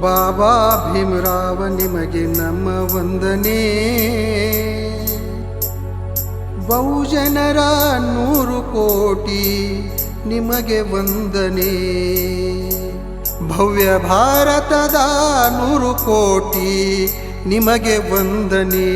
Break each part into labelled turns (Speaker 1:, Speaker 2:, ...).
Speaker 1: ಬಾಬಾ ಭೀಮರಾವ ನಿಮಗೆ ನಮ್ಮ ವಂದನೆ. ಬಹುಜನರ 100 ಕೋಟಿ ನಿಮಗೆ ವಂದನೆ. ಭವ್ಯ ಭಾರತದ 100 ಕೋಟಿ ನಿಮಗೆ ವಂದನೆ.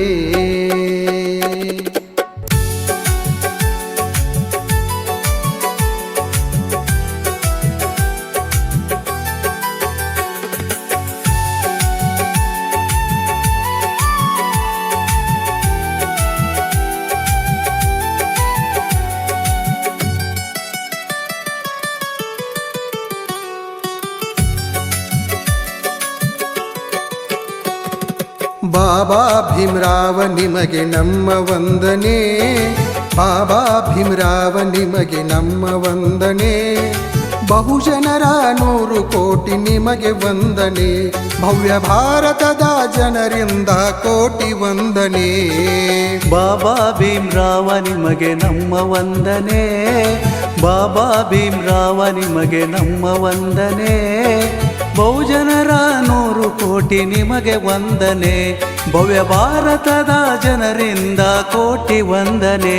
Speaker 1: ಬಾಬಾ ಭೀಮರಾವ ನಿಮಗೆ ನಮ್ಮ ವಂದನೆ. ಬಾಬಾ ಭೀಮರಾವ ನಿಮಗೆ ನಮ್ಮ ವಂದನೆ. ಬಹುಜನರ 100 ಕೋಟಿ ನಿಮಗೆ ವಂದನೆ. ಭವ್ಯ ಭಾರತದ ಜನರಿಂದ ಕೋಟಿ ವಂದನೆ.
Speaker 2: ಬಾಬಾ ಭೀಮರಾವ ನಿಮಗೆ ನಮ್ಮ ವಂದನೆ. ಬಾಬಾ ಭೀಮರಾವ ನಿಮಗೆ ನಮ್ಮ ವಂದನೆ. ಬಹುಜನರ 100 ಕೋಟಿ ನಿಮಗೆ ವಂದನೆ. ಭವ್ಯ ಭಾರತದ ಜನರಿಂದ ಕೋಟಿ ವಂದನೆ.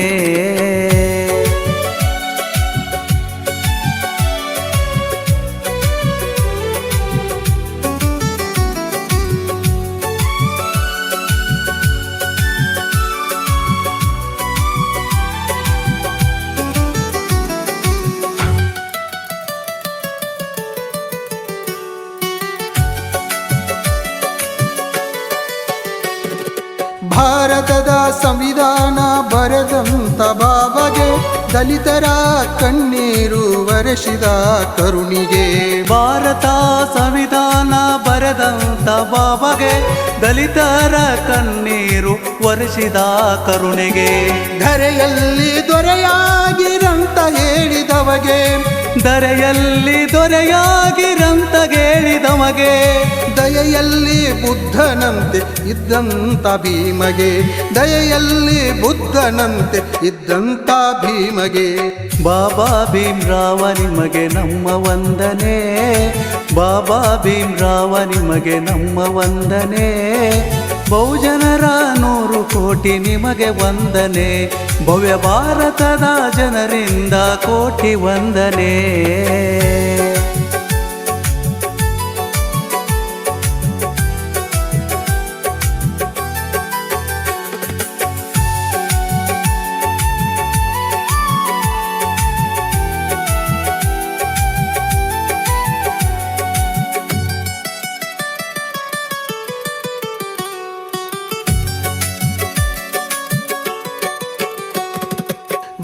Speaker 1: ಭಾರತದ ಸಂವಿಧಾನ ಬರೆದಂತ ಬಾಬಾಗೆ ದಲಿತರ ಕಣ್ಣೀರು ಒರೆಸಿದ ಕರುಣಿಗೆ.
Speaker 2: ಭಾರತ ಸಂವಿಧಾನ ಬರೆದಂತ ಬಾಬಾಗೆ ದಲಿತರ ಕಣ್ಣೀರು ಒರೆಸಿದ ಕರುಣೆಗೆ.
Speaker 1: ಧರೆಯಲ್ಲಿ ದೊರೆಯಾಗಿರಂತ ಹೇಳಿದವಗೆ,
Speaker 2: ಧರೆಯಲ್ಲಿ ದೊರೆಯಾಗಿರಂತ ಹೇಳಿದವಗೆ.
Speaker 1: ದಯೆಯಲ್ಲಿ ಬುದ್ಧನಂತೆ ಇದ್ದಂತ ಭೀಮಗೆ, ದಯೆಯಲ್ಲಿ ಬುದ್ಧನಂತೆ ಇದ್ದಂತ ಭೀಮಗೆ.
Speaker 2: ಬಾಬಾ ಭೀಮರಾವ ನಿಮಗೆ ನಮ್ಮ ವಂದನೆ. ಬಾಬಾ ಭೀಮರಾವ ನಿಮಗೆ ನಮ್ಮ ವಂದನೆ. ಬಹುಜನರ 100 ಕೋಟಿ ನಿಮಗೆ ವಂದನೆ. ಭವ್ಯ ಭಾರತದ ಜನರಿಂದ ಕೋಟಿ ವಂದನೆ.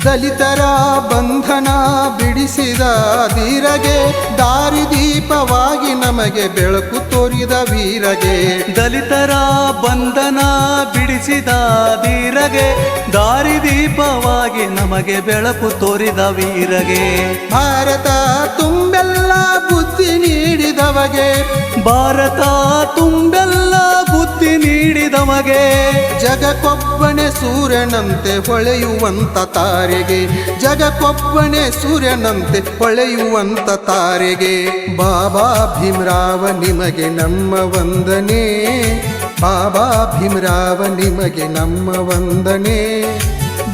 Speaker 1: ದಲಿತರ ಬಂಧನ ಬಿಡಿಸಿದ ಧೀರಗೆ, ದಾರಿದೀಪವಾಗಿ ನಮಗೆ ಬೆಳಕು ತೋರಿದ ವೀರಗೆ.
Speaker 2: ದಲಿತರ ಬಂಧನ ಬಿಡಿಸಿದ ಧೀರಗೆ, ದಾರಿದೀಪವಾಗಿ ನಮಗೆ ಬೆಳಕು ತೋರಿದ ವೀರಗೆ.
Speaker 1: ಭಾರತ ತುಂಬೆಲ್ಲ ಬುದ್ಧಿ ನೀಡಿದವಗೆ,
Speaker 2: ಭಾರತ ತುಂಬೆಲ್ಲ ಬುದ್ಧಿ ನೀಡಿದವಗೆ.
Speaker 1: ಜಗಕ್ಕೊಬ್ಬನೇ ಸೂರ್ಯನಂತೆ ಹೊಳೆಯುವಂತ ತಾರೆಗೆ, ಜಗಕ್ಕೊಬ್ಬನೇ ಸೂರ್ಯನಂತೆ ಹೊಳೆಯುವಂತ ತಾರೆಗೆ. ಬಾಬಾ ಭೀಮರಾವ ನಿಮಗೆ ನಮ್ಮ ವಂದನೆ. ಬಾಬಾ ಭೀಮರಾವ ನಿಮಗೆ ನಮ್ಮ ವಂದನೆ.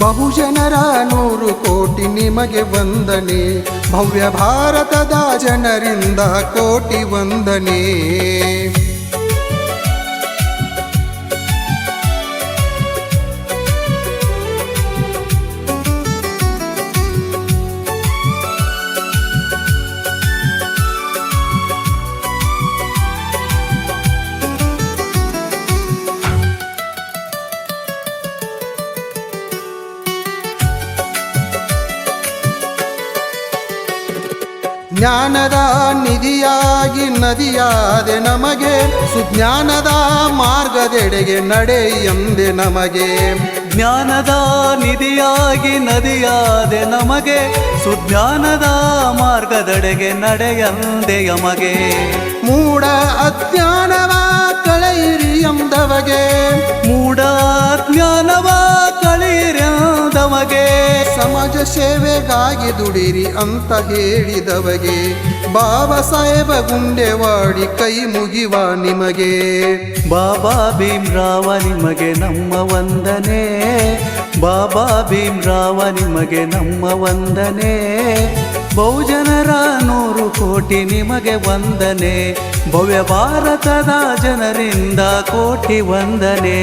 Speaker 1: ಬಹುಜನರ 100 ಕೋಟಿ ನಿಮಗೆ ವಂದನೆ. ಭವ್ಯ ಭಾರತದ ಜನರಿಂದ ಕೋಟಿ ವಂದನೆ. ಜ್ಞಾನದ ನಿಧಿಯಾಗಿ ನದಿಯಾದೆ ನಮಗೆ, ಸುಜ್ಞಾನದ ಮಾರ್ಗದೆಡೆಗೆ ನಡೆ ಎಂದೆ ನಮಗೆ.
Speaker 2: ಜ್ಞಾನದ ನಿಧಿಯಾಗಿ ನದಿಯಾದೆ ನಮಗೆ, ಸುಜ್ಞಾನದ ಮಾರ್ಗದೆಡೆಗೆ ನಡೆಯಂದೆ ಯಮಗೆ.
Speaker 1: ಮೂಢ ಅಜ್ಞಾನವ ಕಳೆಯಿರಿ ಎಂದವಗೆ,
Speaker 2: ಮೂಢ ಅಜ್ಞಾನವ ಕಳೆಯಿರಿ ಎಂದವಗೆ.
Speaker 1: ಸಮಾಜ ಸೇವೆಗಾಗಿ ದುಡಿರಿ ಅಂತ ಹೇಳಿದವಗೆ ಬಾಬಾ ಸಾಹೇಬ ಗುಂಡೆವಾಡಿ ಕೈ ಮುಗಿವ ನಿಮಗೆ.
Speaker 2: ಬಾಬಾ ಭೀಮ್ರಾವ ನಿಮಗೆ ನಮ್ಮ ವಂದನೆ, ಬಾಬಾ ಭೀಮ್ರಾವ ನಿಮಗೆ ನಮ್ಮ ವಂದನೆ. ಬಹುಜನರ 100 ಕೋಟಿ ನಿಮಗೆ ವಂದನೆ, ಭವ್ಯ ಭಾರತದ ಜನರಿಂದ ಕೋಟಿ ವಂದನೆ.